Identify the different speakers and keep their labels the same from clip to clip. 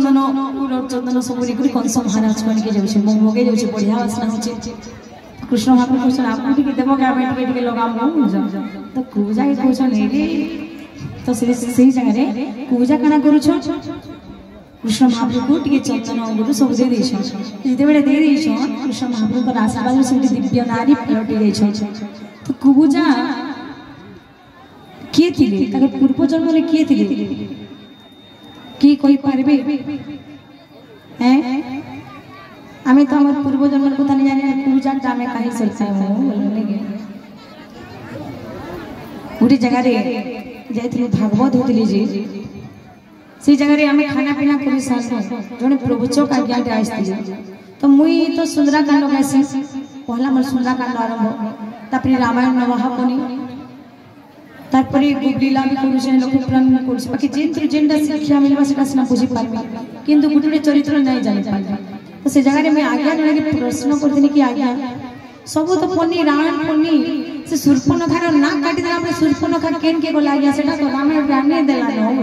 Speaker 1: चंदन चंदन सब कंस महाराज को जाऊँ मगे जाऊँ बढ़िया बासना हो कृष्ण महाप्रभु क्वेश्चन आपको भी देव क्या लगा तो पूजा ही कहते तो से जगह पूजा कणा कर कृष्ण महाप्रभु टे चंदन अंगुर सब दे जिते बड़े दे कृष्ण महाप्रभु आशीर्वाद से दिव्य नारी पलटि तो पूजा किए थे पूर्व जन्म में किए थे किए कही पारे हैं आम तो आम पूर्व जन्म कथा नहीं जाने पूजा आम कहीं सरसा गोटे जगार जाइए भागवत होती जे से जगह आम खाना पीना कर सारे जड़े प्रवचक आज्ञा आसती तो मुई तो सुंदराकांड गासी पहला मोर सुंदराकांड आरंभ रामायण नवाह कनी तारपरे गुगलीला भी करूछे लोक पुराण करूछे बाकी जेंतु जेंडा शिक्षा मिलबा सेटा सिना बुझी पारबे किंतु गुटुडे चरित्र नहीं जानि पारबे तो से जगह में आज्ञा लगे प्रश्न करथिनी कि आज्ञा सब तो पन्नी रावण पन्नी से शूर्पणखार नाक काटी देला हमरे शूर्पणखा केन के गला आज्ञा सेटा तो रामायण जाने देला न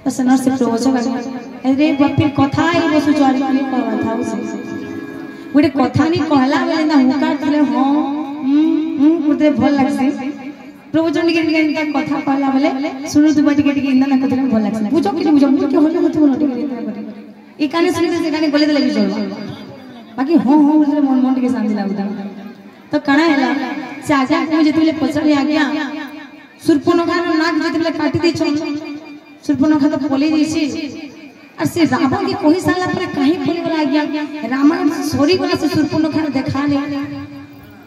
Speaker 1: तो सनर से प्रवचक अरे बापी कथा ही बसु चारी की कहवा था गोटे कथा नहीं कहला बेले ना हुकार थिले हां कुते भल लागसे प्रवचन टिके कथा कहला बेले सुनु दुबा टिके इंदा ना कथले भल लागसे बुझो कि बुझो मुके होले होते बोल टिके इंदा करे ए काने सुनि से काने बोले देले बिचो बाकी हां हां बोले मन मन टिके शांति लागुता तो कणा हैला से आज्ञा को जेतले पछले आज्ञा शूर्पणखा नाक जेतले काटी दै छ शूर्पणखा तो पले जैसे और से रावण के कही साला पर कहीं पले वाला आज्ञा रामायण सॉरी वाला से शूर्पणखा देखा नहीं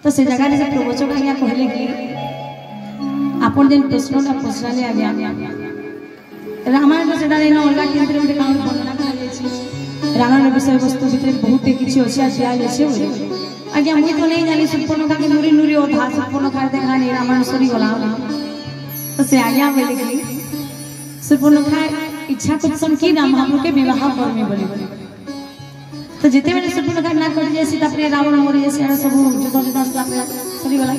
Speaker 1: तो से जगह से प्रवचक आज्ञा कहले कि आपन दिन प्रश्न ना पछराले आज्ञा रामायण से डाले न अलगा केंद्र में काम वर्णना करा छै रामायण विषय वस्तु भीतर बहुत किछि अछि दिया छै आज्ञा मुई तो नहीं जानी शूर्पणखा के नुरी नुरी ओधा शूर्पणखा देखा नहीं रामायण सॉरी वाला तो से आज्ञा बोले कि शूर्पणखा इच्छा करछन कि राम महाप्रभु के विवाह करमे बोली तो जिते बेले शूर्पणखा ना कर जैसी तापरे रावण मरि जैसी सब जुदा जुदा सरी गला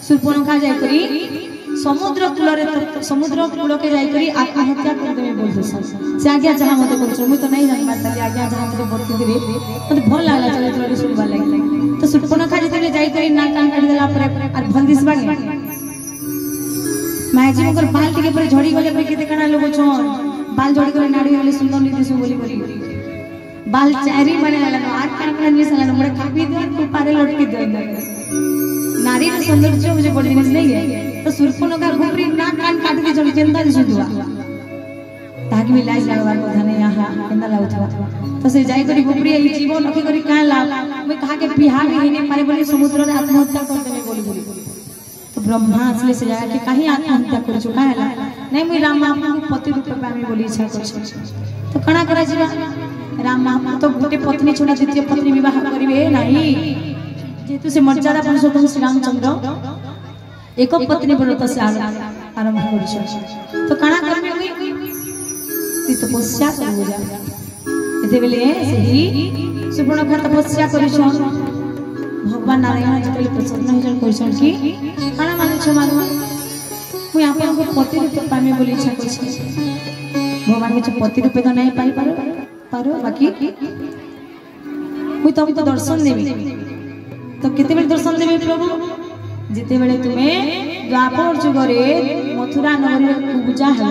Speaker 1: शूर्पणखा जाय करी समुद्र कूल के जाय करी आत्महत्या कर देबे बोल से आज्ञा जहां मते करछ मुई तो नहीं जानि बात आज्ञा जहां मते बोलती दिरे मते भल लागला चले चले सुनबा लागला तो शूर्पणखा जिते जाय करी ना कान काट देला पर और भल दिसबा माजी मगर बाल टिके पर झड़ी गले पर केते कणा लोग छन बाल झड़ी गले नाड़ी वाले सुंदर नीति बोली बोली बाल चारी माने लागनो आठ कान कान नहीं सलानो मोरे कापी दे को पारे लटकी दे नारी के सौंदर्य मुझे बड़ी जिनिस नहीं है तो शूर्पणखा घुमरी ना कान काट दे जड़ी चिंता दिसु दुआ ताकि भी लाज लागबार कथा नहीं आहा केंदा लागुथवा तो से जाई करी घुमरी ई जीवन रखी करी कान ला मैं कहा के बिहार में नहीं पारे बोली समुद्र रे आत्महत्या कर देबे बोली तो ब्रह्मा असले से जाके कहीं आत्महत्या कर चुका है नहीं मुई राम महाप्रभु पति रूप में आमी बोली इच्छा कर तो कणा करा जीवा राम महाप्रभु तो गोटे पत्नी छोड़ा द्वितीय पत्नी विवाह करिवे नहीं जेतु से मर्यादा पुरुषोत्तम श्री रामचंद्र एक पत्नी व्रत से आरंभ कर तो कणा करबे तपस्या करबो जा एते बेले सही शूर्पणखा तपस्या करिछन भगवान नारायण जिते प्रसन्न होजन कहछन कि काना मानु छ मानु मुई आपन को पति रूप पामे बोली इच्छा करछि भगवान के पति रूप तो नहीं पाई पारो बाकी मुई तुमको दर्शन देबी तो केते बेले दर्शन देबे प्रभु जिते बेले तुम्हें द्वापर जुगरे मथुरा नगरी पूजा है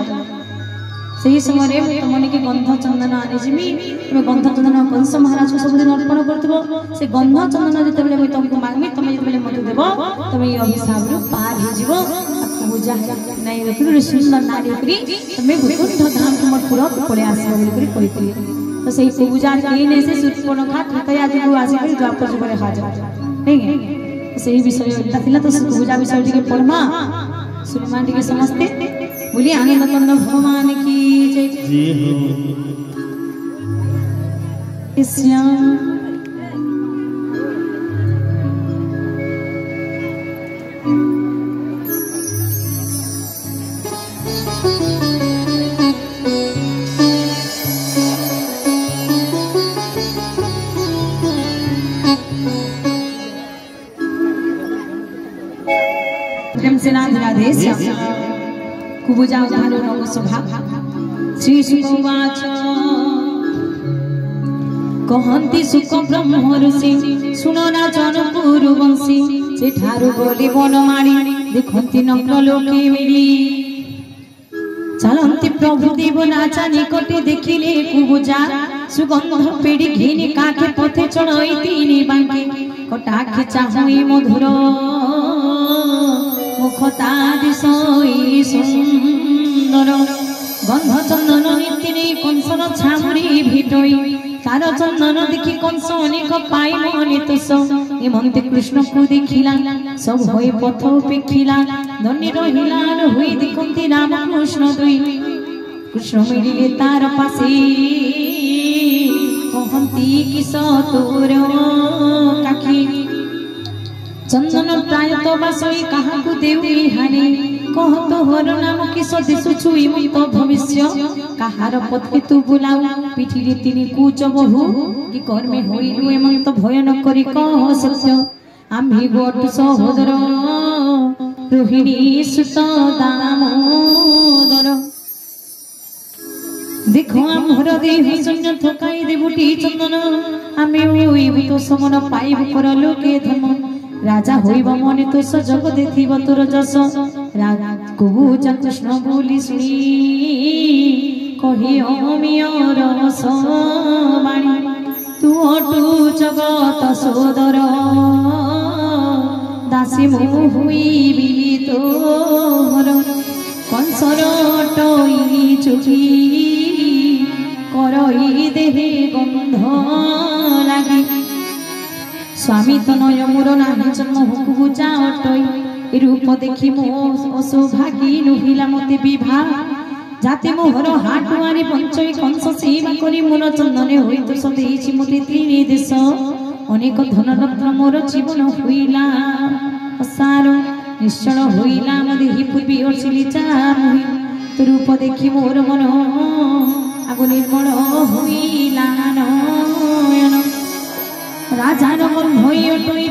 Speaker 1: सही समय तुमने के गंध चंदन आनी जीवी तुम्हें गंध चंदन कंस महाराज को सब दिन अर्पण कर से गंध चंदन जिते बेले तुमको मांगमी तुम्हें जिते मत देव तुम ये अभिशाप पार हो पूजा नहीं रखी सुंदर नारी करी तुम्हें वैकुंठ धाम तुम पूरा पड़े आसो तो सही पूजा नहीं से शूर्पणखा तृतीया जुग आसिक द्वापर जुग हाजर नहीं है सही विषय तो पूजा विषय टिके पढ़मा सुनमा टिके समझते बोली आनंद कंद भगवान की जय श्याम राधे श्याम कुबुजा भानु नमः सभा श्री शुभवाच कहती सुख ब्रह्म ऋषि सुनना जनपुर वंशी से ठारू बोली बनमाणी देखती नग्न लोके मिली चलती प्रभु देव नाचा निकटे देखिले कुबुजा सुगंध पेड़ी घिनी काके पथे चढ़ई तीनी बांके कटाक्षी चाहुई मधुर मुखता दिशई सुंदर गंध चंदन नीति कंसन छामुरी भिटई तार चंदन देखी कंस अनेक पाई मने तुस एमंते कृष्ण को देखिला सब होई पथ उपेक्षिला धन्य रहिला हुई देखती राम कृष्ण दुई कृष्ण मिलिले तार पासे कहती किस तोर काखी चंदन प्राय तो बासई कहा को देवी हानि कह तो हर नाम किस दिशुछु इमत भविष्य कहार पथि तू बुलाऊ पिठिरे तिनी कुच बहु कि कर्मे होइलु एमंत भय न करी कह सत्य आम्ही गोट सहोदर रोहिणी सुत दामोदर देखो आमर देह शून्य थकाई देबुटी चंदन आमे होइबु तो समन पाइबु कर लोके धर्म राजा होइब मने तो सजग देखिब तोर जस कुबुजा कृष्ण बोली सुनी कहि अमियर रसवाणी तू अटु जगत सोदर दासी मु हुइबि तोर कंसर टई चुकी करई देहे गंध लागी स्वामी तनय मोर नाही जन्म हुकु जाटई रूप देखी मो असौभागी नुहिला मते विवाह जाते मोहर हाटुआरी पंचई कंस सेवा करी मोर चंदने होई तो सदेइछि मोते तीनी देश अनेक धन रत्न मोर जीवन हुइला असार निश्चल हुइला मदेहि पूर्वी अर्चिली चामुहि तो रूप देखी मोर मन आगो निर्मल हुइला नयन राजार बंधई अटई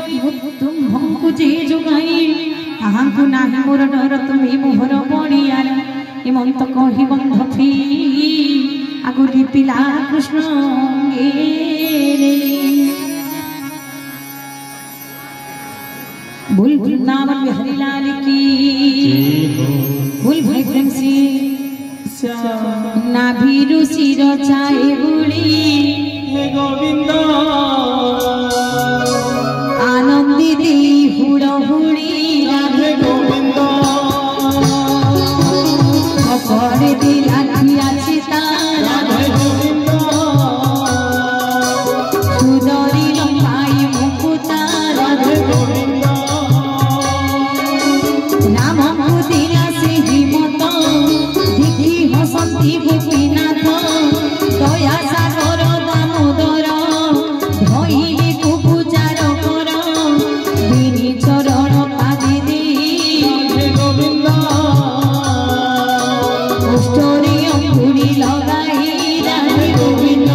Speaker 1: तुम भंकु जे जोगाई आहांकु नाही मोर डर तुम्ही मोहर बड़ियार एमंत कहि बंध फी आगुरी पिला कृष्ण बुलबुल नाम बिहारी लाल की बुलबुल प्रेम से नाभि रुचिर चाहे बुली गोविंद आनंदी हुड़ हुड़ी राधे गोविंद अपरे दिला चिता राधे गोविंद सुदरी लंबाई मुकुता राधे गोविंद नाम दिला से हिमत दिखी हसती गोपीनाथ दया सागर दामोदर धइले को पूजार कर बिनी चरण पादी दे गोविंद पुष्टरी अंकुरी लगाई राधे गोविंद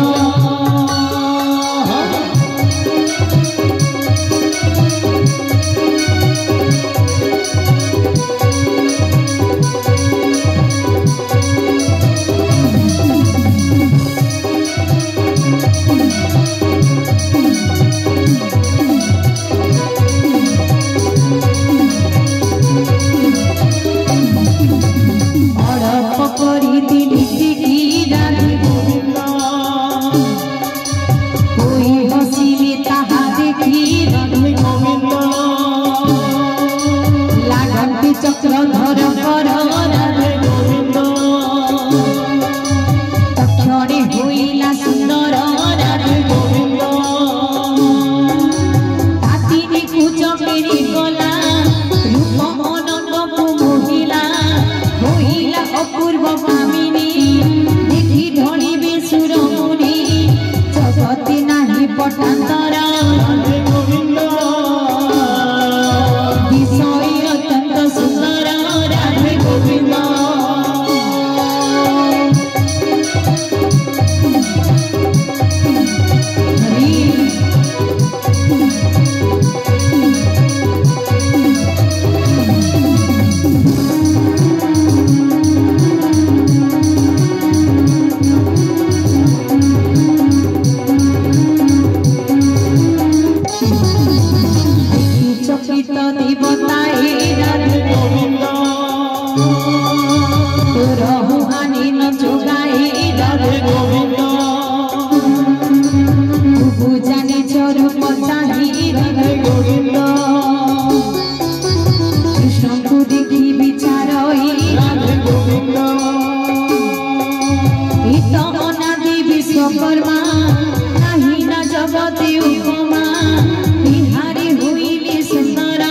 Speaker 1: तो अनादि विश्वकर्मा नाही ना जगते उपमा बिहारी हुईली सुंदर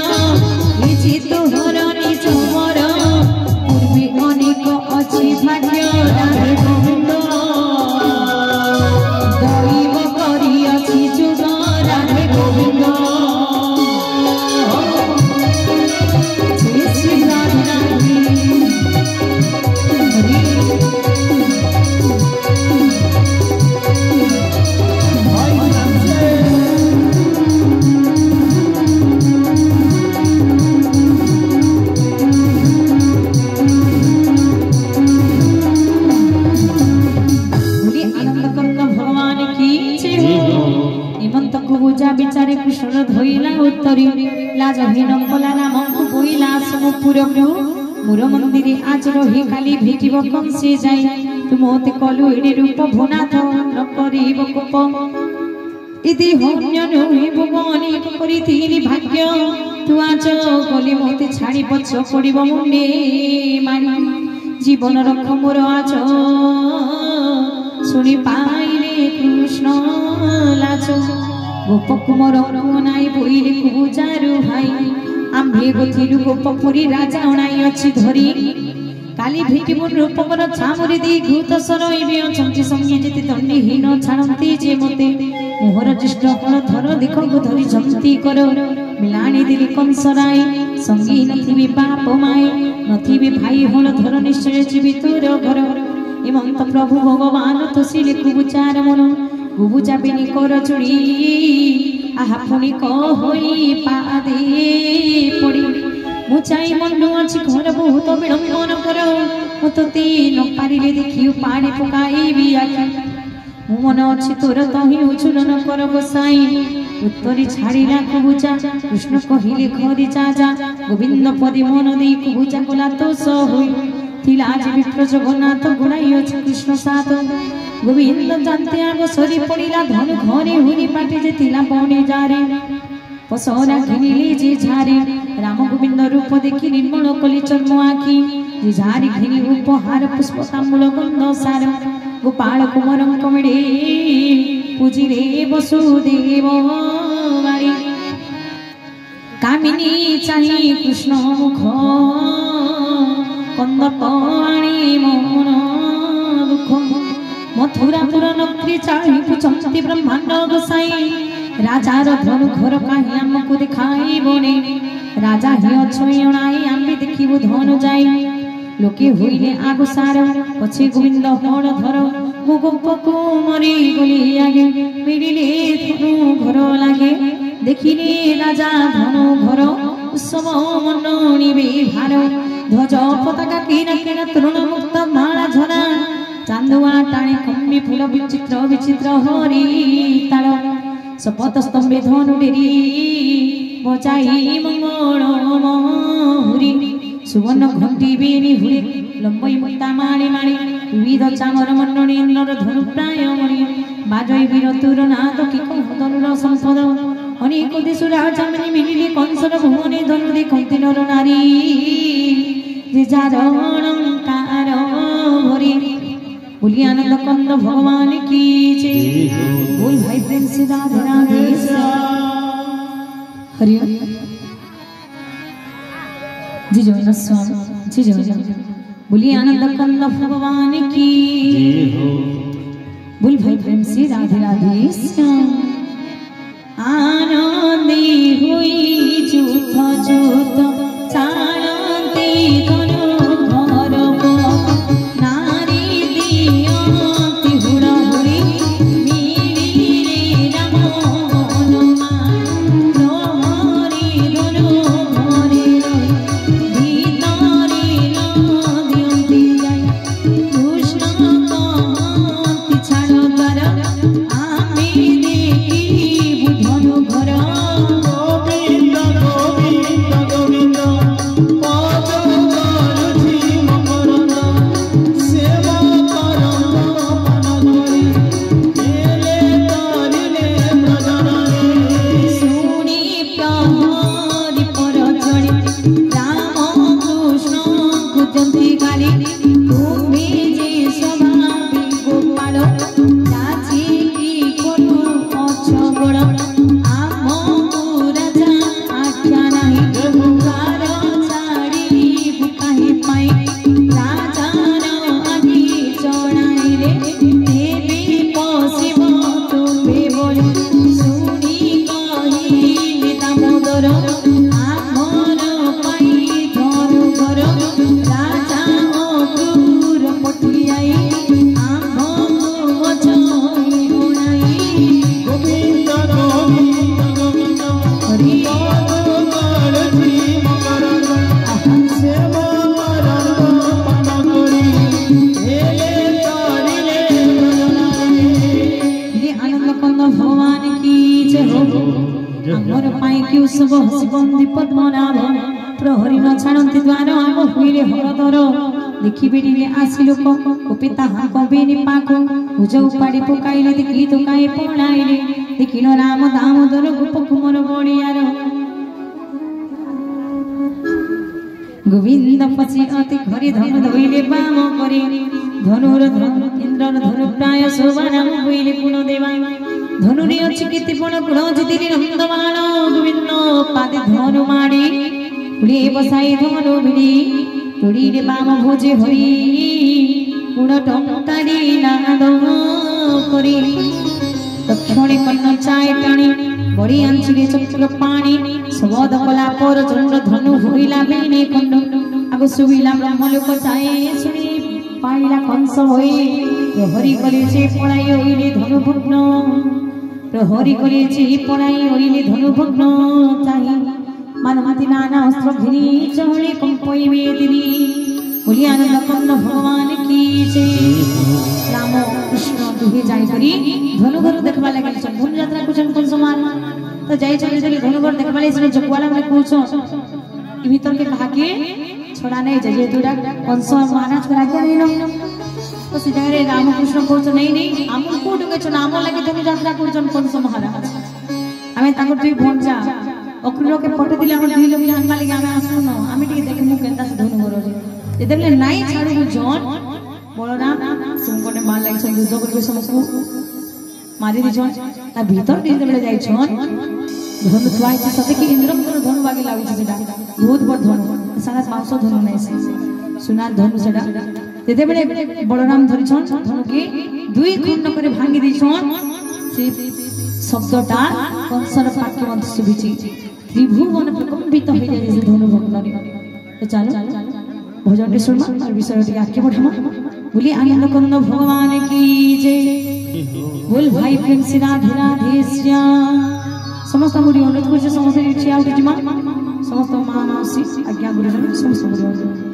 Speaker 1: निजी तोहर निज मोर पूर्वी अनेक अच्छी भाग्य राधे गोविंद दैव करी अच्छी जुग राधे गोविंद श्री राधे राधे पूजा बिचारे कृष्ण धोइला उत्तरी लाज हीन कला रामको बोइला समुपुरको मोर मंदिर आज रही काली भेटिब कंसे जाई तुमते कलु एडे रूप भुनाथ न करिब कोप इति होन्य नुहि भुवनी करिथिली भाग्य तु आज गली मते छाड़ी पछ पडिब मुंडे मारी जीवन रख मोर आज सुनी पाइले कृष्ण लाज गोप कुमार नाई बोइले कुजारु भाई आम्भे गोथिलु गोपपुरी राजा अणाई अछि धरी काली भेटी मोर रूपकर छामुरी दी घूत सरइबे अछंती संगे जेते दंडीहीन छाड़ंती जे मते मोहर दृष्ट हल धर देख गो धरी जंती कर मिलाणी दिली कंसराई संगी नथिबे बाप माई नथिबे भाई हल धर निश्चय जीवी तोर घर एमंत प्रभु भगवान तोसिले कुचार मन गुबुजा बिनी कर चुड़ी आहा पुणी कही पादे पड़ी मुचाई मंडु अच्छी घर बहुत विड़ंबन कर मुते न पारे देखियो पानी पकाई आखि मु मन अच्छी तोर तही उछुलन कर बसाई उत्तरी छाड़ा कुबुजा कृष्ण कहले घरी जा जा गोविंद पदी मन दे कुबुजा कला तो सही थिला आज विप्र जगन्नाथ गुणाई अच्छी कृष्ण साथ गोविंद जानते आगो सरी पड़िला धन घरे हुरी पाटे जे तिला पौने जारे पसरा घिनिले जे झारे राम गोविंद रूप देखि निर्मल कली चर्म आखि जे झारी घिनि उपहार पुष्प तांबूल गंध सार गोपाल कुमार कमड़े पूजिले वसुदेव बारी कामिनी चाहि कृष्ण मुख कंदप आणी मोहन दुख मथुरापुर नगरी चाहि पुछंती ब्रह्मांड गोसाई राजार धनु घर काहि हमको दिखाई बने राजा ही अछयणाई आम्बे देखिबो धनु जाई लोके होइले आगो सार पछे गोविंद हण धर गोप मरी गली आगे मिडिले धनु घर लागे देखिले राजा धनु घर उत्सव मनणिबे भार ध्वज पताका किना किना तृण मुक्त माला झरा चांदुआ टाणी कम्बी फूल विचित्र विचित्र हरी ताल सपत स्तंभे धनु डेरी बजाई मंगल महुरी सुवर्ण घंटी बेनी हुरी लंबई मुक्ता माणी माणी विविध चामर मंडणी नर धनु प्राय मणि बाजई वीर तुर नाद कि धनुर संपद अनेक देशु राजा मणि मिलिले कंसर भुवने धनु देखन्ति नर नारी जे जार अलंकार भरी बोली आनंद कंद भगवान की जय बोल भाई प्रेम से राधे राधे हरि जी जय स्वामी जी जय बोली आनंद कंद भगवान की बोल भाई प्रेम से राधे राधे आनंदी हुई झूठ झूठ चाणती कृष्ण माइकी उत्सव हसिबंदी पद्मनाभ प्रहरी न छाणती द्वार आग हुईले हरदर देखी बेड़िले आसी लोक कोपे ताहा कबेनि पाखो भुज उपाड़ी पकाइले देखी तो काए पड़ाइले देखिल राम दामोदर गोप कुमर बड़ियार गोविंद पछी अति घरी धनु धोइले बाम करे धनुर धनु इंद्र धनु प्राय शोभा नाम होइले पुन देवा धनुरी अछि कीर्ति पण गुण जितिरि नंदमान गोविंद पादे धनु माडी उड़े बसाई धनु भिड़ी तोड़ीले बाम भोजे होई गुण टंकारी नाद करी दक्षिणे कन्न चाय टाणी बड़ी आंचिले चक्र पानी सबद कला पर चंद्र धनु होइला बेने खंड आगो सुविला ब्रह्मलोक चाहे सुनी पाइला कंस होई प्रहरी कलेजे पड़ाई होइले धनु भग्न प्रहरी कलेजे पड़ाई होइले धनु भग्न चाहि मानमति नाना अस्त्र घिरी चौड़े कंपई वेदिनी बोली आनंद कन्न भगवान की जय राम कृष्ण दुहे जाई करी धनुघर देखबा लागल छन धनु यात्रा कुछन कोन समान तो जाई चली चली धनुघर देखबा ले से जगवाला में पूछो ई भीतर के कहा के छोड़ा नहीं जे तोरा कंस महाराज करा के नहीं तो सीधा रे राम कृष्ण कहछ नहीं नहीं हम को डगे छ नाम लागे धनु यात्रा कुछन कंस महाराज हमें ताको तुई भंजा अक्रूर के पटे दिले हम दुई लोग जानबा लगे हमें आसु न हमें ठीक देखमु केता से धनुघर जे देले नाही छाड़ू जन बलराम संकटे मार लाग छ युद्ध करबे समको मारी दी जन ता भीतर दिन बेले जाई छन धनु थवाई छ सते कि इंद्रपुर धनु बागे लागु छ सेटा बहुत बड़ धनु सारा 500 धनु नै से सुनार धनु सेटा तेते बेले बलराम धरि छन धनु के दुई खंड करे भांगी दी छन से शब्दटा कंसर पाठ मत सुबिछि त्रिभुवन प्रकंपित हो जाय से धनु भग्न तो चलो भजन सुनमा और विषय आगे बढ़ामा बोली आनंद कन्न भगवान की जय बोल भाई प्रेम से राधे राधे श्याम समस्त मुड़ी अनुरोध कर समस्त इच्छा उठिमा समस्त महामासी आज्ञा गुरुजन समस्त